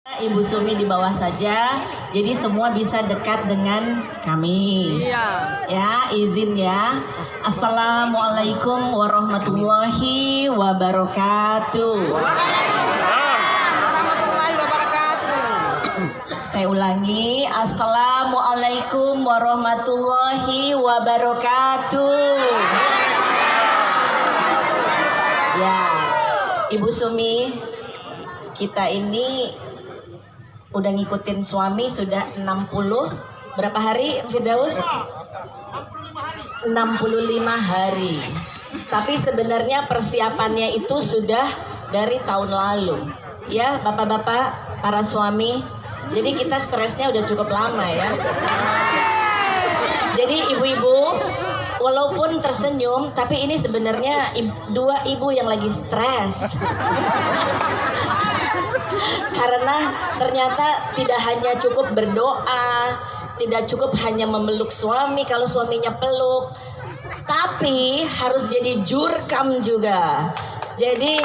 Ibu Sumi di bawah saja, jadi semua bisa dekat dengan kami. Iya. Ya, izin ya. Assalamualaikum warahmatullahi wabarakatuh. Warahmatullahi wabarakatuh. Saya ulangi, Assalamualaikum warahmatullahi wabarakatuh. Ya, Ibu Sumi, kita ini udah ngikutin suami sudah 60 berapa hari, Firdaus? 65 hari. Tapi sebenarnya persiapannya itu sudah dari tahun lalu. Ya, bapak-bapak, para suami. Jadi kita stresnya udah cukup lama ya. Jadi ibu-ibu, walaupun tersenyum, tapi ini sebenarnya dua ibu yang lagi stres. Karena ternyata tidak hanya cukup berdoa, tidak cukup hanya memeluk suami kalau suaminya peluk, tapi harus jadi jurkam juga. Jadi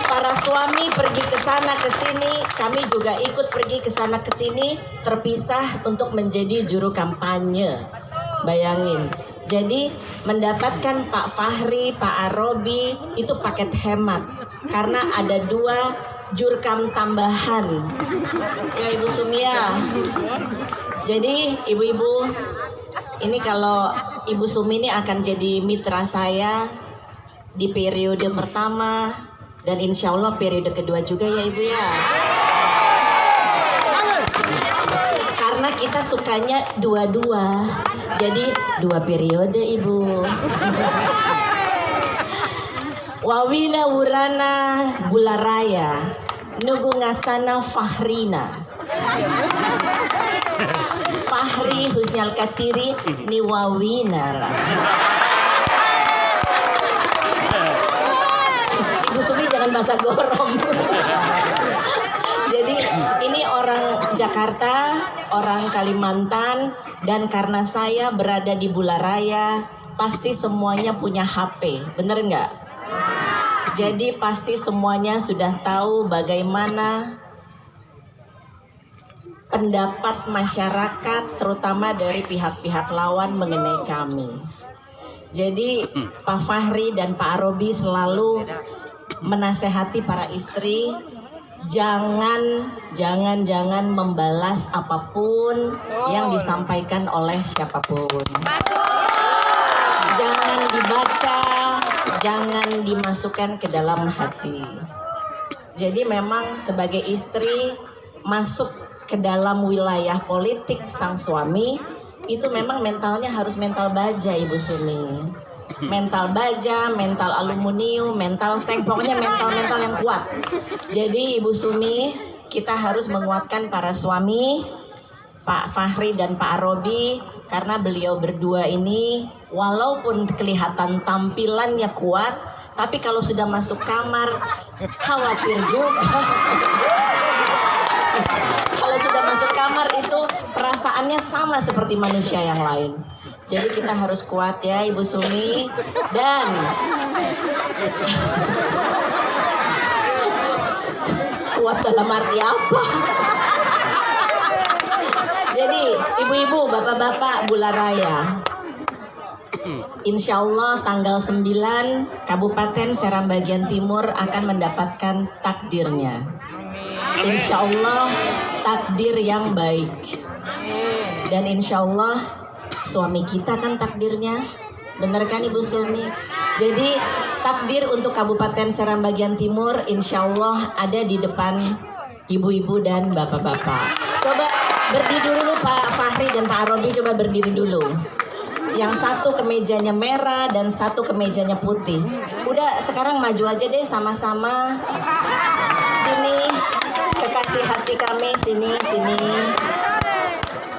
para suami pergi ke sana ke sini, kami juga ikut pergi ke sana ke sini, terpisah untuk menjadi juru kampanye. Bayangin. Jadi mendapatkan Pak Fahri, Pak Arobi itu paket hemat karena ada 2 jurkam tambahan. Ya Ibu Sumia. Jadi ibu-ibu, ini kalau Ibu Sumi ini akan jadi mitra saya di periode pertama dan insya Allah periode kedua juga ya Ibu ya. Karena kita sukanya dua-dua, jadi 2 periode Ibu. Wawina wurana bularaya nugu ngasana Fahrina Fahri Husnyal Katiri ni wawina. Ibu Sumi jangan bahasa gorong. Jadi ini orang Jakarta, orang Kalimantan, dan karena saya berada di Bularaya, pasti semuanya punya HP, bener nggak? Jadi pasti semuanya sudah tahu bagaimana pendapat masyarakat, terutama dari pihak-pihak lawan mengenai kami. Jadi Pak Fahri dan Pak Arobi selalu menasehati para istri, jangan membalas apapun yang disampaikan oleh siapapun. Jangan dibaca, jangan dimasukkan ke dalam hati. Jadi memang sebagai istri masuk ke dalam wilayah politik sang suami itu memang mentalnya harus mental baja Ibu Sumi. Mental baja, mental aluminium, mental seng, pokoknya mental-mental yang kuat. Jadi Ibu Sumi, kita harus menguatkan para suami, Pak Fahri dan Pak Arobi, karena beliau berdua ini walaupun kelihatan tampilannya kuat, tapi kalau sudah masuk kamar khawatir juga. Kalau sudah masuk kamar itu perasaannya sama seperti manusia yang lain. Jadi kita harus kuat ya Ibu Sumi. Dan kuat dalam arti apa? Jadi ibu-ibu, bapak-bapak Bularaya, insya Allah tanggal 9 Kabupaten Seram bagian Timur akan mendapatkan takdirnya. Insya Allah takdir yang baik. Dan insya Allah suami kita kan takdirnya. Bener kan Ibu Sumi? Jadi takdir untuk Kabupaten Seram bagian Timur insya Allah ada di depan ibu-ibu dan bapak-bapak. Coba berdiri dulu Pak Fahri dan Pak Arobi, coba berdiri dulu. Yang satu kemejanya merah dan satu kemejanya putih. Udah sekarang maju aja deh sama-sama. Sini, kekasih hati kami, sini.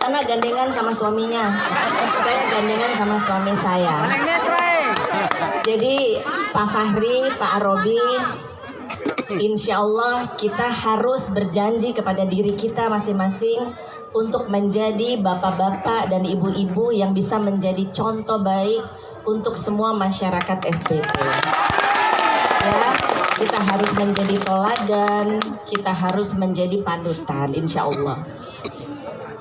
Sana gandengan sama suaminya. Saya gandengan sama suami saya. Jadi Pak Fahri, Pak Arobi, insya Allah kita harus berjanji kepada diri kita masing-masing untuk menjadi bapak-bapak dan ibu-ibu yang bisa menjadi contoh baik untuk semua masyarakat SPT. Ya, Kita harus menjadi toladan, kita harus menjadi panutan, insya Allah.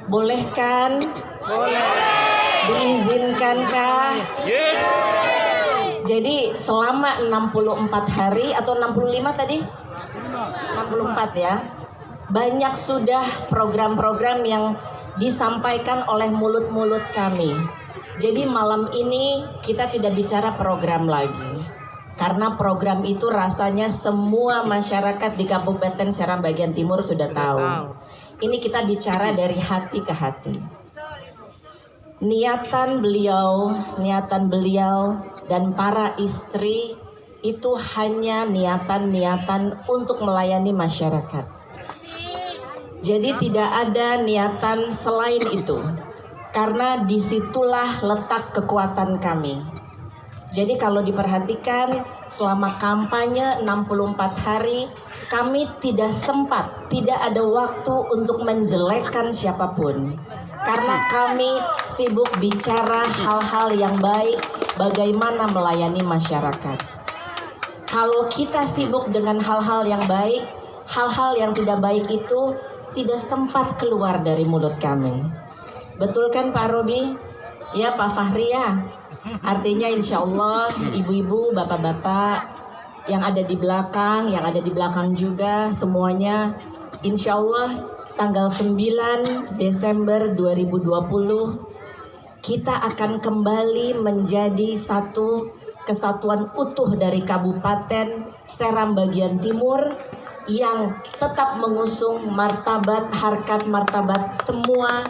Boleh kan? Boleh. Diizinkankah? Jadi selama 64 hari atau 65 tadi? 64 ya. Banyak sudah program-program yang disampaikan oleh mulut-mulut kami. Jadi malam ini kita tidak bicara program lagi. Karena program itu rasanya semua masyarakat di Kabupaten Seram bagian timur sudah tahu. Ini kita bicara dari hati ke hati. Niatan beliau dan para istri itu hanya niatan-niatan untuk melayani masyarakat. Jadi tidak ada niatan selain itu. Karena disitulah letak kekuatan kami. Jadi kalau diperhatikan selama kampanye 64 hari kami tidak sempat, tidak ada waktu untuk menjelekkan siapapun. Karena kami sibuk bicara hal-hal yang baik, bagaimana melayani masyarakat. Kalau kita sibuk dengan hal-hal yang baik, hal-hal yang tidak baik itu tidak sempat keluar dari mulut kami. Betul kan Pak Robi? Ya Pak Fahri ya. Artinya insya Allah ibu-ibu, bapak-bapak yang ada di belakang, yang ada di belakang juga semuanya insya Allah tanggal 9 Desember 2020 kita akan kembali menjadi satu kesatuan utuh dari Kabupaten Seram bagian timur yang tetap mengusung martabat, harkat martabat semua,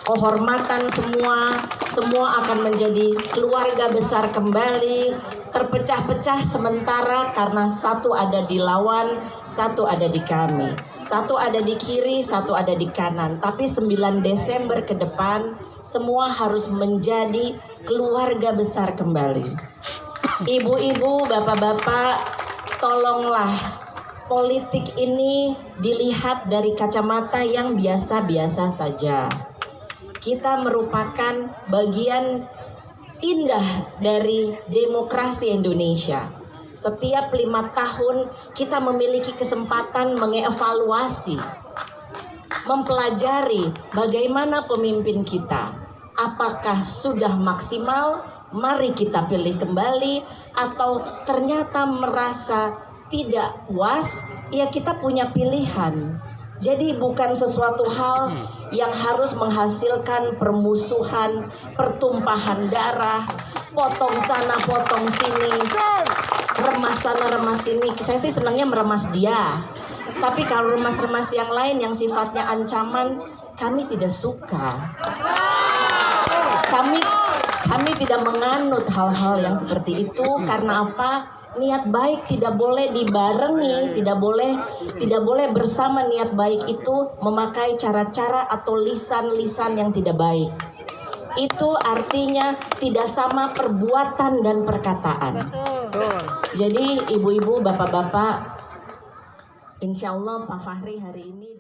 kehormatan semua akan menjadi keluarga besar kembali, terpecah-pecah sementara karena satu ada di lawan, satu ada di kami, satu ada di kiri, satu ada di kanan. Tapi 9 Desember ke depan semua harus menjadi keluarga besar kembali. Ibu-ibu, bapak-bapak, tolonglah politik ini dilihat dari kacamata yang biasa-biasa saja. Kita merupakan bagian indah dari demokrasi Indonesia. Setiap 5 tahun kita memiliki kesempatan mengevaluasi, mempelajari bagaimana pemimpin kita. Apakah sudah maksimal? Mari kita pilih kembali. Atau ternyata merasa tidak puas? Ya kita punya pilihan. Jadi bukan sesuatu hal yang harus menghasilkan permusuhan, pertumpahan darah, potong sana, potong sini, remas sana, remas sini. Saya sih senangnya meremas dia. Tapi kalau remas-remas yang lain yang sifatnya ancaman, kami tidak suka. Kami tidak menganut hal-hal yang seperti itu. Karena apa? Niat baik tidak boleh dibarengi, tidak boleh bersama niat baik itu memakai cara-cara atau lisan-lisan yang tidak baik. Itu artinya tidak sama perbuatan dan perkataan. Jadi ibu-ibu, bapak-bapak, insya Allah Pak Fahri hari ini